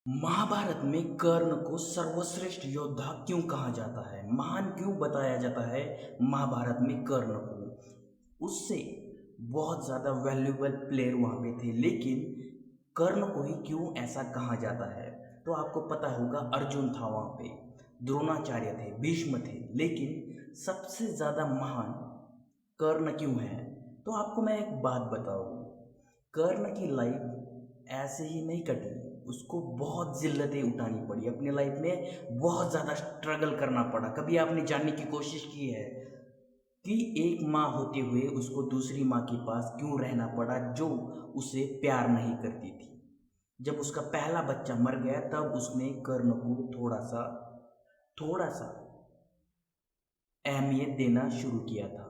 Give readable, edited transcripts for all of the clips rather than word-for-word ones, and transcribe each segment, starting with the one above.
महाभारत में कर्ण को सर्वश्रेष्ठ योद्धा क्यों कहा जाता है? महान क्यों बताया जाता है महाभारत में कर्ण को? उससे बहुत ज़्यादा वैल्यूएबल प्लेयर वहाँ पे थे, लेकिन कर्ण को ही क्यों ऐसा कहा जाता है? तो आपको पता होगा, अर्जुन था वहाँ पे, द्रोणाचार्य थे, भीष्म थे, लेकिन सबसे ज़्यादा महान कर्ण क्यों है? तो आपको मैं एक बात बताऊँ, कर्ण की लाइफ ऐसे ही नहीं कटी। उसको बहुत जिल्लतें उठानी पड़ी, अपने लाइफ में बहुत ज़्यादा स्ट्रगल करना पड़ा। कभी आपने जानने की कोशिश की है कि एक माँ होते हुए उसको दूसरी माँ के पास क्यों रहना पड़ा जो उसे प्यार नहीं करती थी? जब उसका पहला बच्चा मर गया तब उसने कर्ण को थोड़ा सा अहमियत देना शुरू किया था।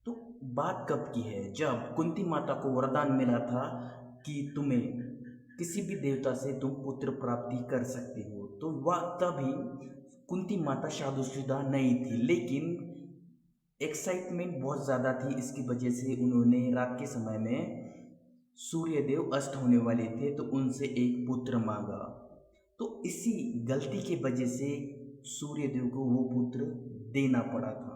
तो बात कब की है? जब कुंती माता को वरदान मिला था कि तुम्हें किसी भी देवता से तुम पुत्र प्राप्ति कर सकते हो। तो वह तभी कुंती माता शादीशुदा नहीं थी, लेकिन एक्साइटमेंट बहुत ज़्यादा थी। इसकी वजह से उन्होंने रात के समय में सूर्यदेव अस्त होने वाले थे तो उनसे एक पुत्र मांगा। तो इसी गलती की वजह से सूर्यदेव को वो पुत्र देना पड़ा था।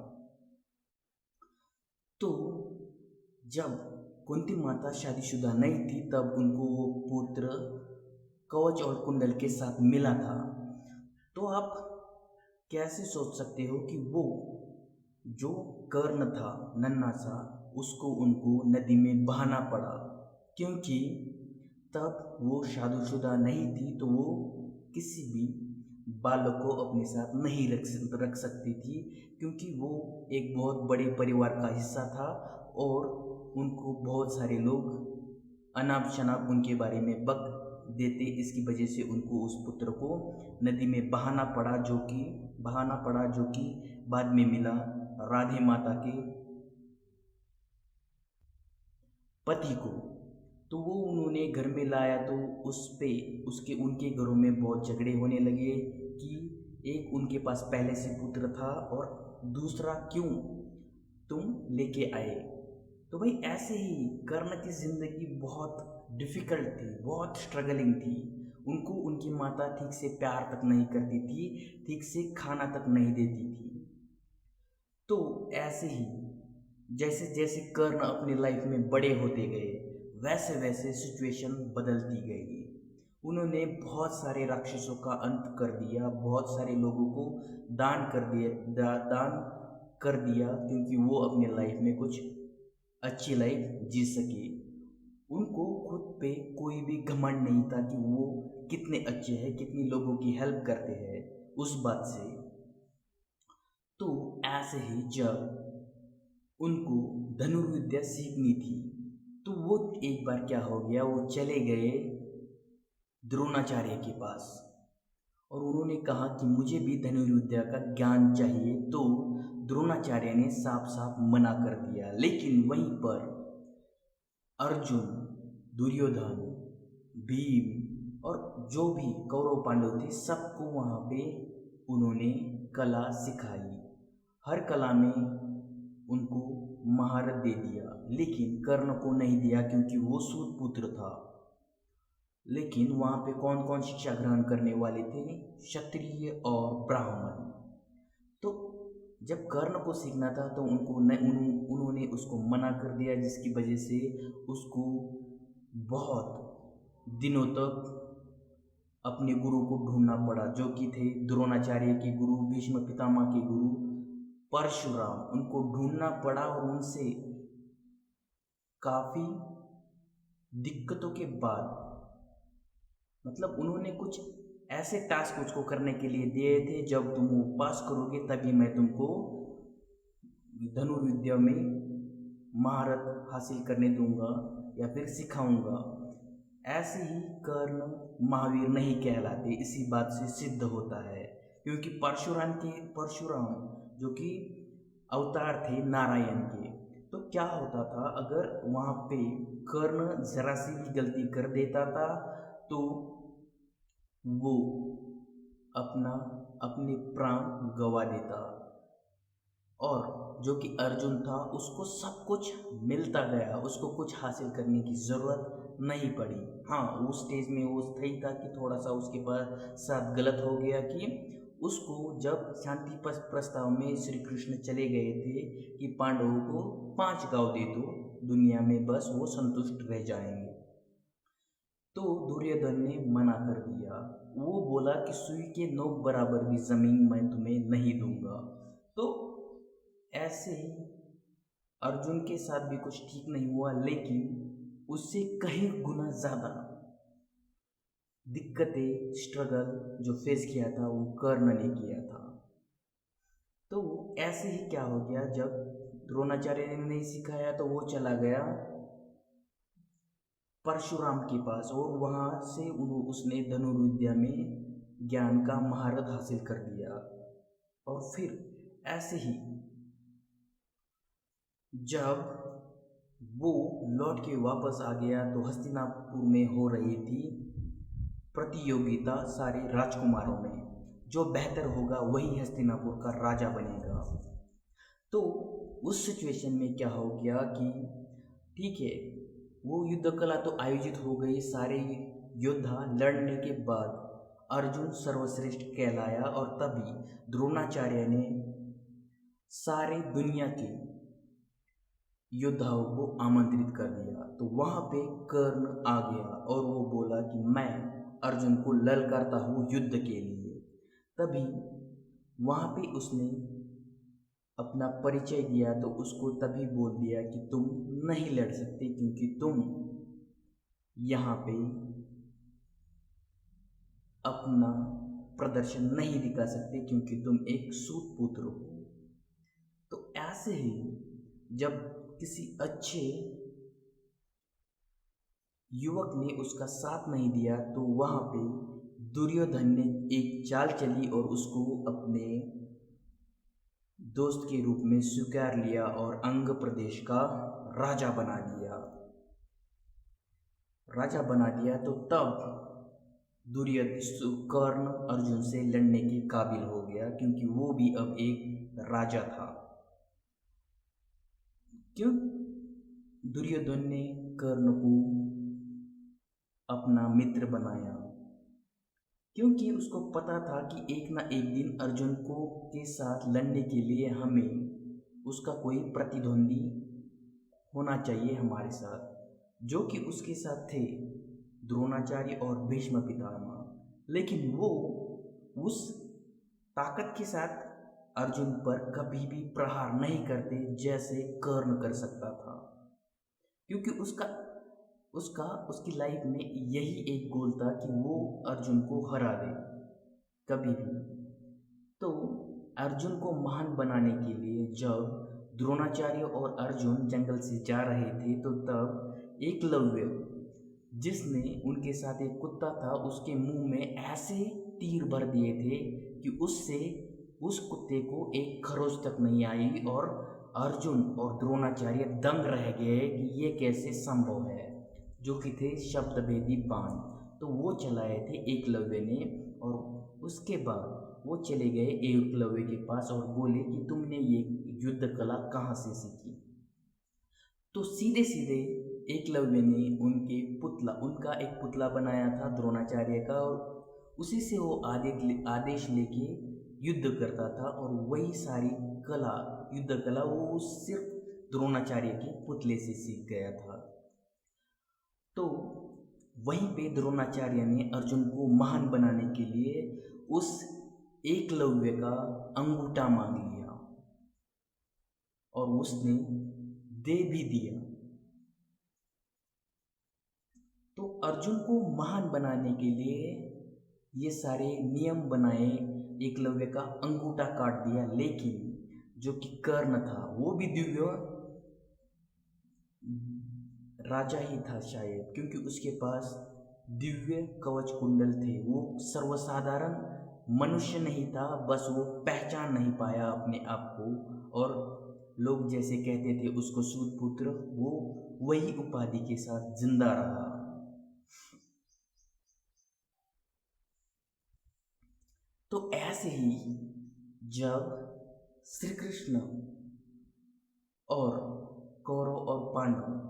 तो जब कुंती माता शादीशुदा नहीं थी तब उनको वो पुत्र कवच और कुंडल के साथ मिला था। तो आप कैसे सोच सकते हो कि वो जो कर्ण था नन्हा सा, उसको उनको नदी में बहाना पड़ा, क्योंकि तब वो शादीशुदा नहीं थी तो वो किसी भी बालक को अपने साथ नहीं रख सकती थी, क्योंकि वो एक बहुत बड़े परिवार का हिस्सा था और उनको बहुत सारे लोग अनाप शनाप उनके बारे में बक देते। इसकी वजह से उनको उस पुत्र को नदी में बहाना पड़ा, जो कि बाद में मिला राधे माता के पति को। तो वो उन्होंने घर में लाया तो उस पे उनके घरों में बहुत झगड़े होने लगे कि एक उनके पास पहले से पुत्र था और दूसरा क्यों तुम लेके आए। तो भाई ऐसे ही कर्ण की ज़िंदगी बहुत डिफ़िकल्ट थी, बहुत स्ट्रगलिंग थी। उनको उनकी माता ठीक से प्यार तक नहीं करती थी, ठीक से खाना तक नहीं देती थी। तो ऐसे ही जैसे जैसे कर्ण अपनी लाइफ में बड़े होते गए, वैसे वैसे सिचुएशन बदलती गई। उन्होंने बहुत सारे राक्षसों का अंत कर दिया, बहुत सारे लोगों को दान कर दिया, क्योंकि वो अपने लाइफ में कुछ अच्छी लाइफ जी सके। उनको खुद पे कोई भी घमंड नहीं था कि वो कितने अच्छे हैं, कितनी लोगों की हेल्प करते हैं उस बात से। तो ऐसे ही जब उनको धनुर्विद्या सीखनी थी तो वो एक बार क्या हो गया, वो चले गए द्रोणाचार्य के पास और उन्होंने कहा कि मुझे भी धनुर्विद्या का ज्ञान चाहिए। तो द्रोणाचार्य ने साफ साफ मना कर दिया, लेकिन वहीं पर अर्जुन, दुर्योधन, भीम और जो भी कौरव पांडव थे सबको वहाँ पे उन्होंने कला सिखाई। हर कला में उनको महारत दे दिया, लेकिन कर्ण को नहीं दिया क्योंकि वो सूत पुत्र था। लेकिन वहाँ पे कौन कौन शिक्षा ग्रहण करने वाले थे? क्षत्रिय और ब्राह्मण। तो जब कर्ण को सीखना था तो उन्होंने उसको मना कर दिया, जिसकी वजह से उसको बहुत दिनों तक अपने गुरु को ढूंढना पड़ा, जो कि थे द्रोणाचार्य के गुरु, भीष्म पितामह के गुरु परशुराम। उनको ढूंढना पड़ा और उनसे काफ़ी दिक्कतों के बाद, मतलब उन्होंने कुछ ऐसे टास्क उसको करने के लिए दिए थे, जब तुम वो पास करोगे तभी मैं तुमको धनुर्विद्या में महारत हासिल करने दूंगा या फिर सिखाऊंगा। ऐसे ही कर्ण महावीर नहीं कहलाते, इसी बात से सिद्ध होता है, क्योंकि परशुराम जो कि अवतार थे नारायण के। तो क्या होता था, अगर वहाँ पे कर्ण जरा सी भी गलती कर देता था तो वो अपने प्राण गंवा देता। और जो कि अर्जुन था उसको सब कुछ मिलता गया, उसको कुछ हासिल करने की ज़रूरत नहीं पड़ी। हाँ, उस स्टेज में वो सही था कि थोड़ा सा उसके पास साथ गलत हो गया कि उसको जब शांति प्रस्ताव में श्री कृष्ण चले गए थे कि पांडवों को 5 गांव दे दो दुनिया में, बस वो संतुष्ट रह जाएंगे, तो दुर्योधन ने मना कर दिया। वो बोला कि सुई के नोक बराबर भी जमीन मैं तुम्हें नहीं दूंगा। तो ऐसे ही अर्जुन के साथ भी कुछ ठीक नहीं हुआ, लेकिन उससे कहीं गुना ज़्यादा दिक्कतें, स्ट्रगल जो फेस किया था वो कर्ण ने किया था। तो ऐसे ही क्या हो गया, जब द्रोणाचार्य ने नहीं सिखाया तो वो चला गया परशुराम के पास, और वहाँ से उसने धनुर्विद्या में ज्ञान का महारत हासिल कर दिया। और फिर ऐसे ही जब वो लौट के वापस आ गया तो हस्तिनापुर में हो रही थी प्रतियोगिता सारे राजकुमारों में, जो बेहतर होगा वही हस्तिनापुर का राजा बनेगा। तो उस सिचुएशन में क्या हो गया कि ठीक है, वो युद्ध कला तो आयोजित हो गई, सारे योद्धा लड़ने के बाद अर्जुन सर्वश्रेष्ठ कहलाया, और तभी द्रोणाचार्य ने सारे दुनिया के योद्धाओं को आमंत्रित कर दिया। तो वहाँ पे कर्ण आ गया और वो बोला कि मैं अर्जुन को ललकारता हूँ युद्ध के लिए। तभी वहाँ पे उसने अपना परिचय दिया, तो उसको तभी बोल दिया कि तुम नहीं लड़ सकते क्योंकि तुम यहाँ पे अपना प्रदर्शन नहीं दिखा सकते क्योंकि तुम एक सूत पुत्र हो। तो ऐसे ही जब किसी अच्छे युवक ने उसका साथ नहीं दिया तो वहाँ पे दुर्योधन ने एक चाल चली और उसको अपने दोस्त के रूप में स्वीकार लिया और अंग प्रदेश का राजा बना दिया। तो तब कर्ण अर्जुन से लड़ने के काबिल हो गया क्योंकि वो भी अब एक राजा था। क्यों दुर्योधन ने कर्ण को अपना मित्र बनाया? क्योंकि उसको पता था कि एक ना एक दिन अर्जुन को के साथ लड़ने के लिए हमें उसका कोई प्रतिद्वंदी होना चाहिए हमारे साथ, जो कि उसके साथ थे द्रोणाचार्य और भीष्म पितामह। लेकिन वो उस ताकत के साथ अर्जुन पर कभी भी प्रहार नहीं करते जैसे कर्ण कर सकता था, क्योंकि उसकी लाइफ में यही एक गोल था कि वो अर्जुन को हरा दे कभी भी। तो अर्जुन को महान बनाने के लिए जब द्रोणाचार्य और अर्जुन जंगल से जा रहे थे तो तब एकलव्य, जिसने उनके साथ एक कुत्ता था, उसके मुंह में ऐसे तीर भर दिए थे कि उससे उस कुत्ते को एक खरोच तक नहीं आई, और अर्जुन और द्रोणाचार्य दंग रह गए कि ये कैसे संभव है, जो कि थे शब्दभेदी बाण। तो वो चलाए थे एकलव्य ने, और उसके बाद वो चले गए एकलव्य के पास और बोले कि तुमने ये युद्ध कला कहाँ से सीखी? तो सीधे सीधे एकलव्य ने उनका एक पुतला बनाया था द्रोणाचार्य का, और उसी से वो आदेश लेके युद्ध करता था, और वही सारी युद्ध कला वो सिर्फ द्रोणाचार्य के पुतले से सीख गया था। तो वहीं पे द्रोणाचार्य ने अर्जुन को महान बनाने के लिए उस एकलव्य का अंगूठा मांग लिया और उसने दे भी दिया। तो अर्जुन को महान बनाने के लिए ये सारे नियम बनाए, एकलव्य का अंगूठा काट दिया, लेकिन जो कि कर्ण था वो भी दिव्य राजा ही था शायद, क्योंकि उसके पास दिव्य कवच कुंडल थे। वो सर्वसाधारण मनुष्य नहीं था, बस वो पहचान नहीं पाया अपने आप को, और लोग जैसे कहते थे उसको सूत पुत्र, वो वही उपाधि के साथ जिंदा रहा। तो ऐसे ही जब श्री कृष्ण और कौरव और पांडव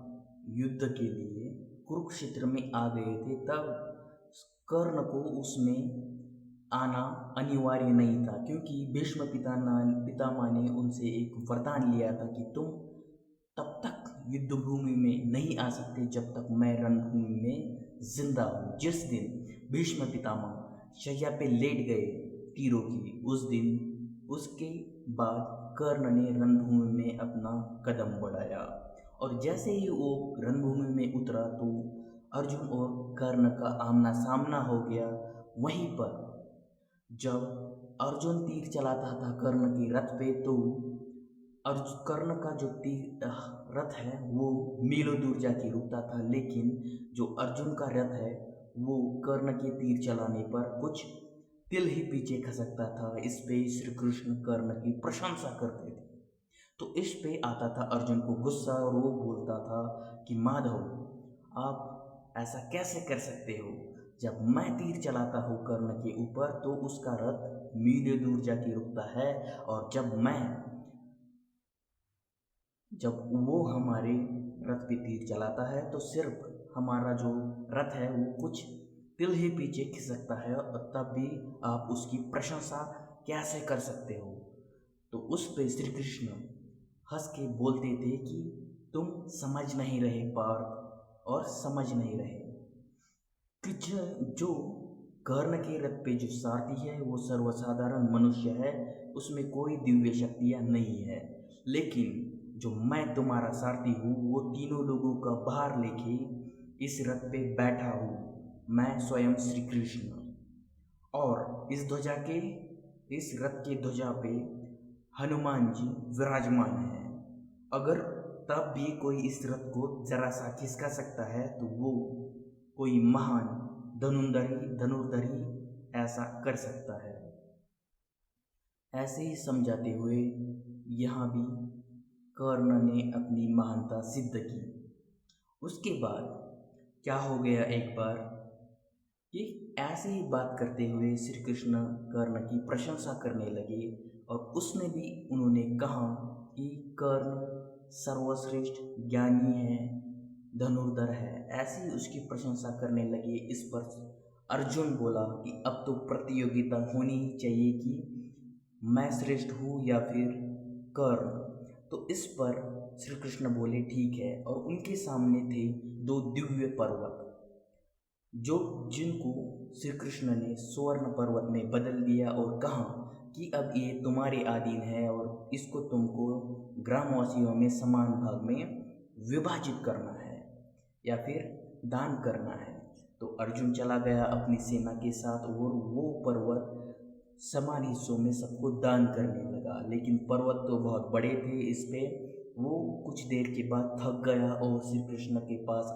युद्ध के लिए कुरुक्षेत्र में आ गए थे, तब कर्ण को उसमें आना अनिवार्य नहीं था, क्योंकि भीष्म पितामह ने उनसे एक वरदान लिया था कि तुम तब तक युद्ध भूमि में नहीं आ सकते जब तक मैं रणभूमि में जिंदा हूँ। जिस दिन भीष्म पितामह शैया पे लेट गए तीरों की, उस दिन उसके बाद कर्ण ने रणभूमि में अपना कदम बढ़ाया, और जैसे ही वो रणभूमि में उतरा तो अर्जुन और कर्ण का आमना सामना हो गया। वहीं पर जब अर्जुन तीर चलाता था कर्ण के रथ पे, तो कर्ण का जो तीर रथ है वो मीलों दूर जाके रुकता था, लेकिन जो अर्जुन का रथ है वो कर्ण के तीर चलाने पर कुछ तिल ही पीछे खसकता था। इस पे श्री कृष्ण कर्ण की प्रशंसा करते थे। तो इस पे आता था अर्जुन को गुस्सा, और वो बोलता था कि माधव, आप ऐसा कैसे कर सकते हो? जब मैं तीर चलाता हूँ कर्ण के ऊपर तो उसका रथ मीलों दूर जाके रुकता है, और जब वो हमारे रथ पे तीर चलाता है तो सिर्फ हमारा जो रथ है वो कुछ तिल ही पीछे खिसकता है, और तब भी आप उसकी प्रशंसा कैसे कर सकते हो? तो उस पे श्री कृष्ण हंस के बोलते थे कि तुम समझ नहीं रहे पार्थ, और समझ नहीं रहे कि जो कर्ण के रथ पे जो सारथी है वो सर्वसाधारण मनुष्य है, उसमें कोई दिव्य शक्तियाँ नहीं है, लेकिन जो मैं तुम्हारा सारथी हूँ वो तीनों लोगों का भार लेके इस रथ पे बैठा हूँ, मैं स्वयं श्री कृष्ण। और इस रथ के ध्वजा पे हनुमान जी विराजमान है। अगर तब भी कोई इस रथ को जरा सा खिसका सकता है तो वो कोई महान धनुर्धरी ऐसा कर सकता है। ऐसे ही समझाते हुए यहाँ भी कर्ण ने अपनी महानता सिद्ध की। उसके बाद क्या हो गया, एक बार कि ऐसे ही बात करते हुए श्री कृष्ण कर्ण की प्रशंसा करने लगे, और उसमें भी उन्होंने कहा कि कर्ण सर्वश्रेष्ठ ज्ञानी है, धनुर्धर है, ऐसी ही उसकी प्रशंसा करने लगे। इस पर अर्जुन बोला कि अब तो प्रतियोगिता होनी ही चाहिए कि मैं श्रेष्ठ हूँ या फिर कर्ण। तो इस पर श्री कृष्ण बोले ठीक है, और उनके सामने थे दो दिव्य पर्वत जिनको श्री कृष्ण ने स्वर्ण पर्वत में बदल दिया, और कहा कि अब ये तुम्हारे अधीन है और इसको तुमको ग्रामवासियों में समान भाग में विभाजित करना है या फिर दान करना है। तो अर्जुन चला गया अपनी सेना के साथ, और वो पर्वत समान हिस्सों में सबको दान करने लगा। लेकिन पर्वत तो बहुत बड़े थे, इस पे वो कुछ देर के बाद थक गया और श्री कृष्ण के पास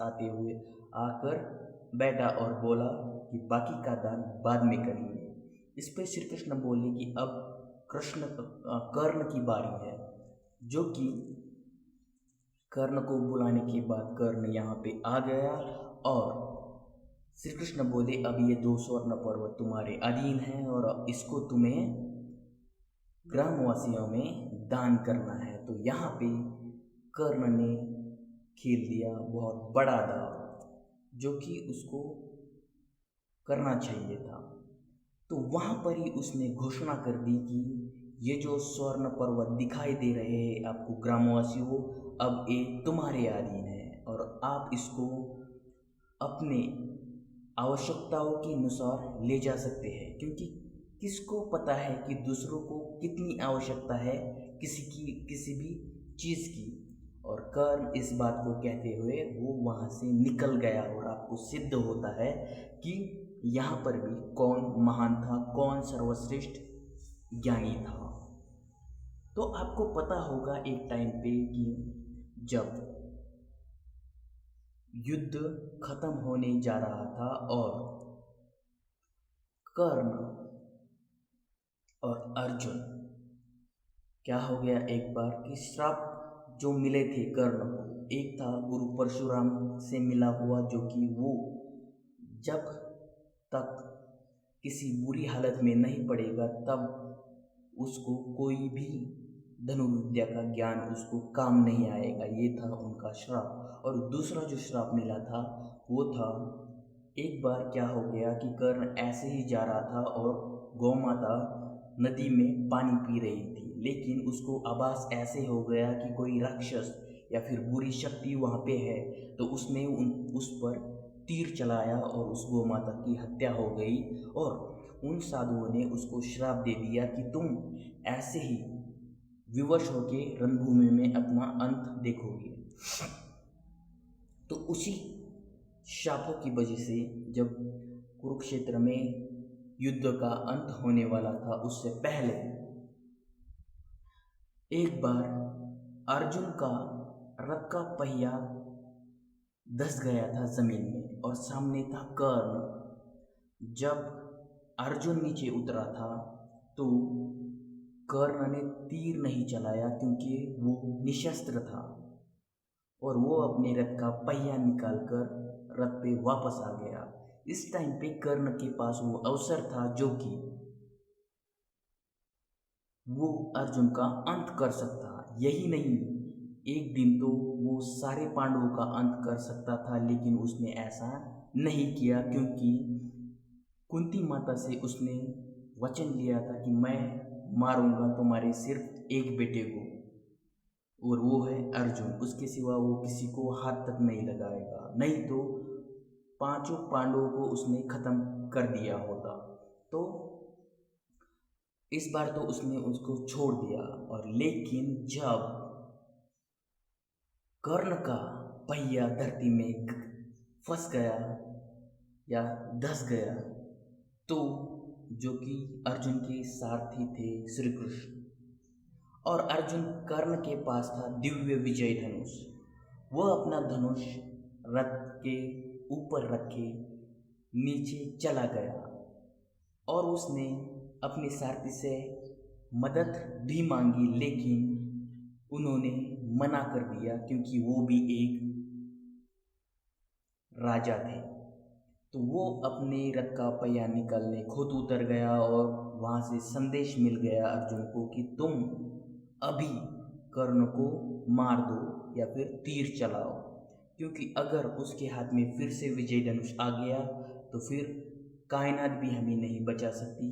आकर बैठा और बोला कि बाकी का दान बाद में करेंगे। इस पे श्री कृष्ण बोले कि अब कर्ण की बारी है, जो कि कर्ण को बुलाने के बाद कर्ण यहाँ पे आ गया, और श्री कृष्ण बोले अब ये 2 स्वर्ण पर्वत तुम्हारे अधीन हैं और इसको तुम्हें ग्रामवासियों में दान करना है। तो यहाँ पे कर्ण ने खेल दिया बहुत बड़ा दाव, जो कि उसको करना चाहिए था। तो वहाँ पर ही उसने घोषणा कर दी कि ये जो स्वर्ण पर्वत दिखाई दे रहे हैं आपको ग्रामवासियों, अब ये तुम्हारे अधीन है, और आप इसको अपने आवश्यकताओं के अनुसार ले जा सकते हैं, क्योंकि किसको पता है कि दूसरों को कितनी आवश्यकता है किसी भी चीज़ की। और कर्ण इस बात को कहते हुए वो वहाँ से निकल गया, और आपको सिद्ध होता है कि यहाँ पर भी कौन महान था, कौन सर्वश्रेष्ठ ज्ञानी था। तो आपको पता होगा एक टाइम पे कि जब युद्ध खत्म होने जा रहा था और कर्ण और अर्जुन, क्या हो गया एक बार कि श्राप जो मिले थे कर्ण को, एक था गुरु परशुराम से मिला हुआ, जो कि वो जब तक किसी बुरी हालत में नहीं पड़ेगा तब उसको कोई भी धनुर्विद्या का ज्ञान उसको काम नहीं आएगा, ये था उनका श्राप। और दूसरा जो श्राप मिला था वो था, एक बार क्या हो गया कि कर्ण ऐसे ही जा रहा था और गौ माता नदी में पानी पी रही थी, लेकिन उसको आभास ऐसे हो गया कि कोई राक्षस या फिर बुरी शक्ति वहाँ पे है। तो उसने उस पर तीर चलाया और उस गौ माता की हत्या हो गई। और उन साधुओं ने उसको श्राप दे दिया कि तुम ऐसे ही विवश होके रणभूमि में अपना अंत देखोगे। तो उसी शापों की वजह से जब कुरुक्षेत्र में युद्ध का अंत होने वाला था, उससे पहले एक बार अर्जुन का रथ का पहिया धंस गया था जमीन में और सामने था कर्ण। जब अर्जुन नीचे उतरा था तो कर्ण ने तीर नहीं चलाया क्योंकि वो निशस्त्र था और वो अपने रथ का पहिया निकालकर रथ पे वापस आ गया। इस टाइम पे कर्ण के पास वो अवसर था जो कि वो अर्जुन का अंत कर सकता। यही नहीं, एक दिन तो वो सारे पांडवों का अंत कर सकता था, लेकिन उसने ऐसा नहीं किया क्योंकि कुंती माता से उसने वचन लिया था कि मैं मारूंगा तुम्हारे सिर्फ एक बेटे को, और वो है अर्जुन। उसके सिवा वो किसी को हाथ तक नहीं लगाएगा, नहीं तो पांचों पांडवों को उसने खत्म कर दिया होता। तो इस बार तो उसने उसको छोड़ दिया। और लेकिन जब कर्ण का पहिया धरती में फंस गया या धस गया, तो जो कि अर्जुन के सारथी थे श्री कृष्ण, और अर्जुन कर्ण के पास था दिव्य विजय धनुष। वह अपना धनुष रथ के ऊपर रखे नीचे चला गया और उसने अपने सारथी से मदद भी मांगी, लेकिन उन्होंने मना कर दिया क्योंकि वो भी एक राजा थे। तो वो अपने रथ का पहिया निकालने खुद उतर गया और वहाँ से संदेश मिल गया अर्जुन को कि तुम अभी कर्ण को मार दो या फिर तीर चलाओ, क्योंकि अगर उसके हाथ में फिर से विजय धनुष आ गया तो फिर कायनात भी हमें नहीं बचा सकती।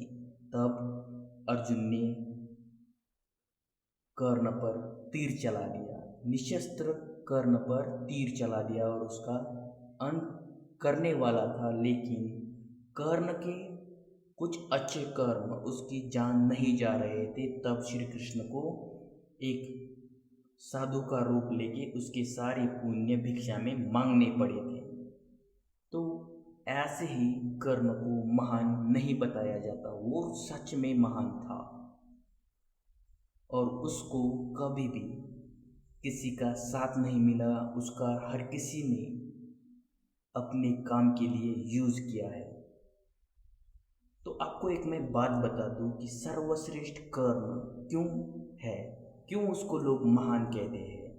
तब अर्जुन ने कर्ण पर तीर चला दिया, निशस्त्र कर्ण पर तीर चला दिया और उसका अंत करने वाला था। लेकिन कर्ण के कुछ अच्छे कर्म उसकी जान नहीं जा रहे थे। तब श्री कृष्ण को एक साधु का रूप लेके उसके सारे पुण्य भिक्षा में मांगने पड़े थे। तो ऐसे ही कर्ण को महान नहीं बताया जाता, वो सच में महान था और उसको कभी भी किसी का साथ नहीं मिला। उसका हर किसी ने अपने काम के लिए यूज़ किया है। तो आपको एक मैं बात बता दूं कि सर्वश्रेष्ठ कर्ण क्यों है, क्यों उसको लोग महान कहते हैं।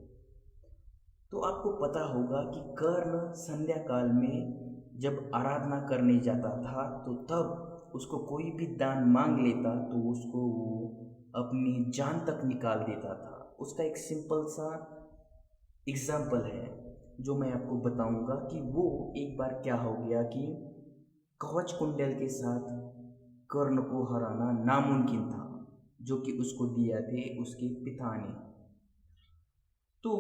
तो आपको पता होगा कि कर्ण संध्या काल में जब आराधना करने जाता था तो तब उसको कोई भी दान मांग लेता तो उसको वो अपनी जान तक निकाल देता था। उसका एक सिंपल सा एग्जाम्पल है जो मैं आपको बताऊंगा कि वो एक बार क्या हो गया कि कवच कुंडल के साथ कर्ण को हराना नामुमकिन था, जो कि उसको दिया थे उसके पिता ने। तो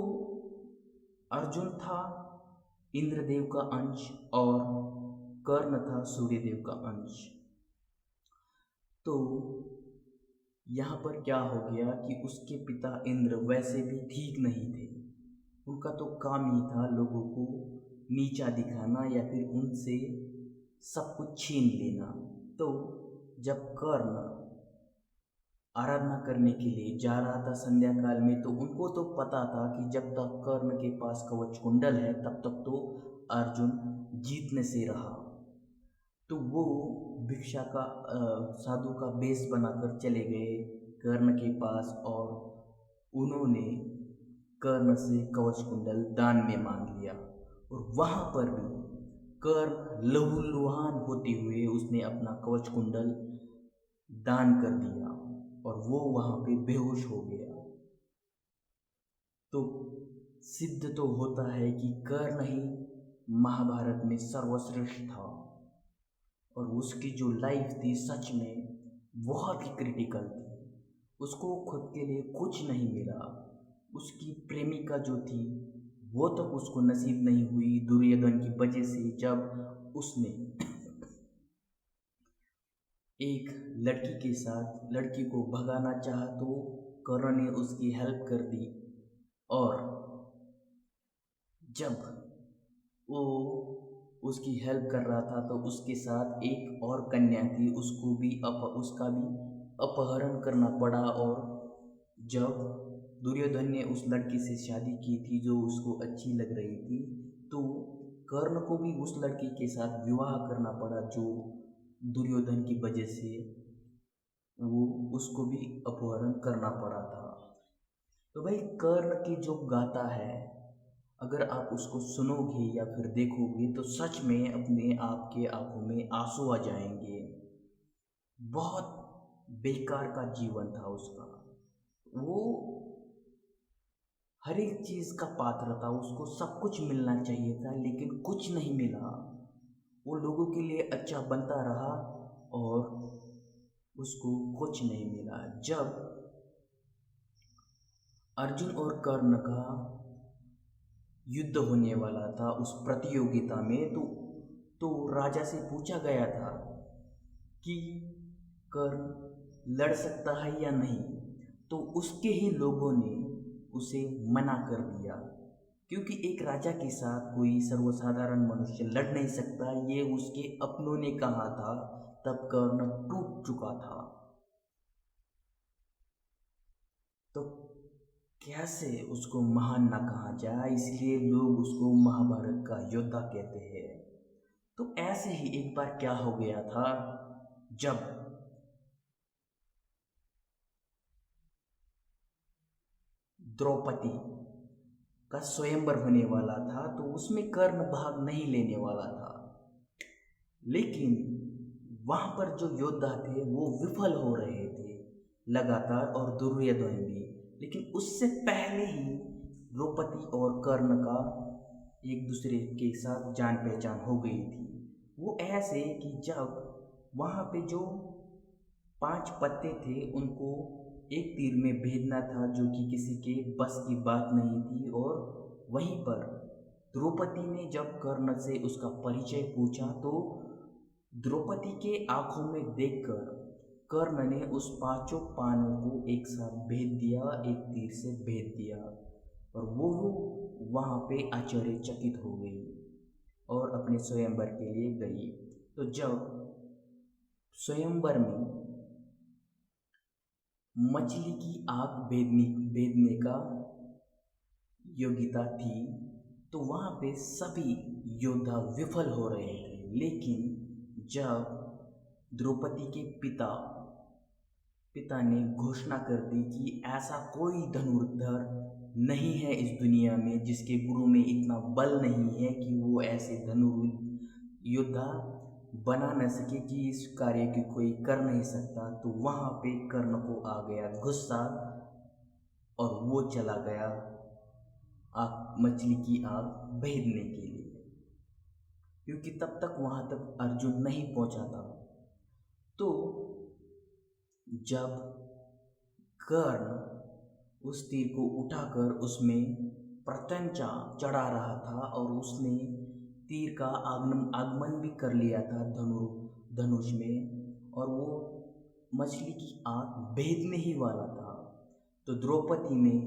अर्जुन था इंद्रदेव का अंश और कर्ण था सूर्यदेव का अंश। तो यहाँ पर क्या हो गया कि उसके पिता इंद्र वैसे भी ठीक नहीं थे। उनका तो काम ही था लोगों को नीचा दिखाना या फिर उनसे सब कुछ छीन लेना। तो जब कर्ण आराधना करने के लिए जा रहा था संध्या काल में, तो उनको तो पता था कि जब तक कर्ण के पास कवच कुंडल है तब तक तो अर्जुन जीतने से रहा। तो वो भिक्षा का साधु का वेश बनाकर चले गए कर्ण के पास और उन्होंने कर्ण से कवच कुंडल दान में मांग लिया। और वहाँ पर भी कर्ण लहूलुहान होते हुए उसने अपना कवच कुंडल दान कर दिया और वो वहाँ पे बेहोश हो गया। तो सिद्ध तो होता है कि कर्ण ही महाभारत में सर्वश्रेष्ठ था और उसकी जो लाइफ थी सच में बहुत ही क्रिटिकल थी। उसको खुद के लिए कुछ नहीं मिला। उसकी प्रेमिका जो थी वो तक उसको नसीब नहीं हुई दुर्योधन की वजह से। जब उसने एक लड़की के साथ लड़की को भगाना चाहा तो कर्ण ने उसकी हेल्प कर दी। और जब वो उसकी हेल्प कर रहा था तो उसके साथ एक और कन्या थी, उसका भी अपहरण करना पड़ा। और जब दुर्योधन ने उस लड़की से शादी की थी जो उसको अच्छी लग रही थी, तो कर्ण को भी उस लड़की के साथ विवाह करना पड़ा जो दुर्योधन की वजह से वो उसको भी अपहरण करना पड़ा था। तो भाई कर्ण की जो गाथा है, अगर आप उसको सुनोगे या फिर देखोगे तो सच में अपने आप के आंखों में आंसू आ जाएंगे। बहुत बेकार का जीवन था उसका। वो हर एक चीज़ का पात्र था, उसको सब कुछ मिलना चाहिए था लेकिन कुछ नहीं मिला। वो लोगों के लिए अच्छा बनता रहा और उसको कुछ नहीं मिला। जब अर्जुन और कर्ण का युद्ध होने वाला था उस प्रतियोगिता में, तो राजा से पूछा गया था कि कर्ण लड़ सकता है या नहीं। तो उसके ही लोगों ने उसे मना कर दिया, क्योंकि एक राजा के साथ कोई सर्वसाधारण मनुष्य लड़ नहीं सकता, ये उसके अपनों ने कहा था। तब कर्ण टूट चुका था। तो कैसे उसको महान ना कहा जाए, इसलिए लोग उसको महाभारत का योद्धा कहते हैं। तो ऐसे ही एक बार क्या हो गया था, जब द्रौपदी का स्वयंवर होने वाला था तो उसमें कर्ण भाग नहीं लेने वाला था। लेकिन वहां पर जो योद्धा थे वो विफल हो रहे थे लगातार, और दुर्योधन भी। लेकिन उससे पहले ही द्रौपदी और कर्ण का एक दूसरे के साथ जान पहचान हो गई थी। वो ऐसे कि जब वहाँ पे जो 5 पत्ते थे उनको एक तीर में भेदना था, जो कि किसी के बस की बात नहीं थी। और वहीं पर द्रौपदी ने जब कर्ण से उसका परिचय पूछा तो द्रौपदी के आंखों में देखकर कर्ण ने उस 5 पानों को एक साथ भेद दिया, एक तीर से भेद दिया। और वो वहाँ पे आश्चर्यचकित हो गई और अपने स्वयंवर के लिए गई। तो जब स्वयंवर में मछली की आंख भेदने का योग्यता थी, तो वहाँ पे सभी योद्धा विफल हो रहे थे। लेकिन जब द्रौपदी के पिता ने घोषणा कर दी कि ऐसा कोई धनुर्धर नहीं है इस दुनिया में जिसके गुरु में इतना बल नहीं है कि वो ऐसे योद्धा बना न सके, कि इस कार्य की कोई कर नहीं सकता, तो वहाँ पे कर्ण को आ गया गुस्सा और वो चला गया आग, मछली की आग भेदने के लिए, क्योंकि तब तक वहाँ तक अर्जुन नहीं पहुँचा था। तो जब कर्ण उस तीर को उठाकर उसमें प्रत्यंचा चढ़ा रहा था और उसने तीर का आगमन भी कर लिया था धनुष में, और वो मछली की आंख भेदने ही वाला था, तो द्रौपदी ने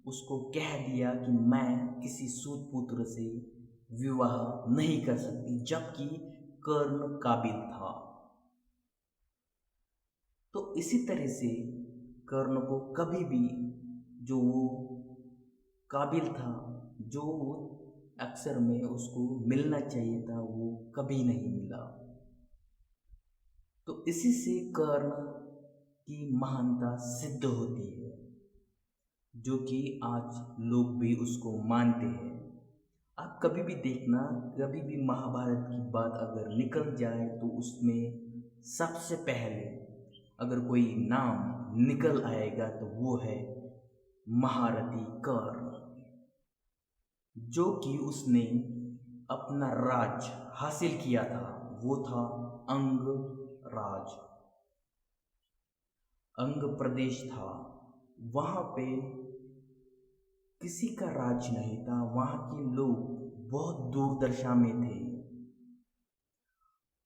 उसको कह दिया कि मैं किसी सूत पुत्र से विवाह नहीं कर सकती, जबकि कर्ण काबिल था। तो इसी तरह से कर्ण को कभी भी जो वो काबिल था, जो अक्सर में उसको मिलना चाहिए था, वो कभी नहीं मिला। तो इसी से कर्ण की महानता सिद्ध होती है, जो कि आज लोग भी उसको मानते हैं। आप कभी भी देखना, कभी भी महाभारत की बात अगर निकल जाए तो उसमें सबसे पहले अगर कोई नाम निकल आएगा तो वो है महारथी कर्ण, जो कि उसने अपना राज हासिल किया था वो था अंग राज। अंग प्रदेश था, वहाँ पे किसी का राज नहीं था, वहाँ के लोग बहुत दुर्दशा में थे,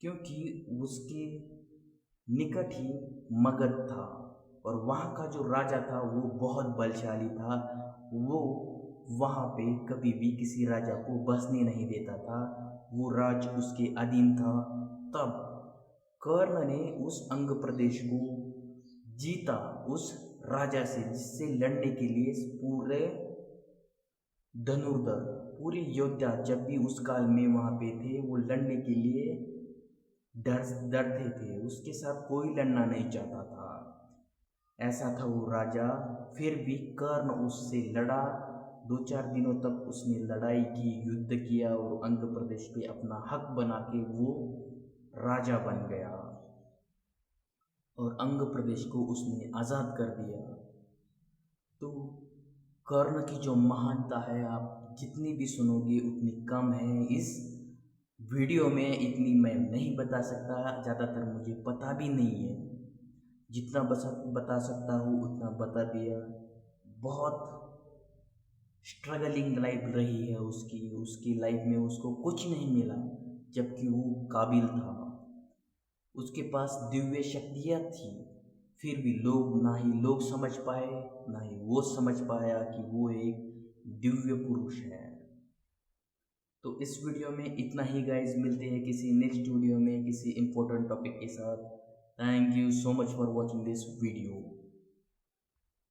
क्योंकि उसके निकट ही मगध था और वहाँ का जो राजा था वो बहुत बलशाली था। वो वहाँ पे कभी भी किसी राजा को बसने नहीं देता था, वो राज उसके अधीन था। तब कर्ण ने उस अंग प्रदेश को जीता उस राजा से, जिससे लड़ने के लिए पूरे धनुर्धर पूरे योद्धा जब भी उस काल में वहाँ पे थे वो लड़ने के लिए डरते थे, उसके साथ कोई लड़ना नहीं चाहता था। ऐसा था वो राजा। फिर भी कर्ण उससे लड़ा, 2-4 दिनों तक उसने लड़ाई की, युद्ध किया और अंग प्रदेश पे अपना हक बना के वो राजा बन गया और अंग प्रदेश को उसने आज़ाद कर दिया। तो कर्ण की जो महानता है आप जितनी भी सुनोगे उतनी कम है। इस वीडियो में इतनी मैं नहीं बता सकता, ज़्यादातर मुझे पता भी नहीं है। जितना बता सकता हूँ उतना बता दिया। बहुत स्ट्रगलिंग लाइफ रही है उसकी लाइफ में उसको कुछ नहीं मिला, जबकि वो काबिल था, उसके पास दिव्य शक्तियाँ थी। फिर भी लोग ना ही लोग समझ पाए, ना ही वो समझ पाया कि वो एक दिव्य पुरुष है। तो इस वीडियो में इतना ही गाइस, मिलते हैं किसी नेक्स्ट वीडियो में किसी इम्पोर्टेंट टॉपिक के साथ। Thank you so much for watching this video.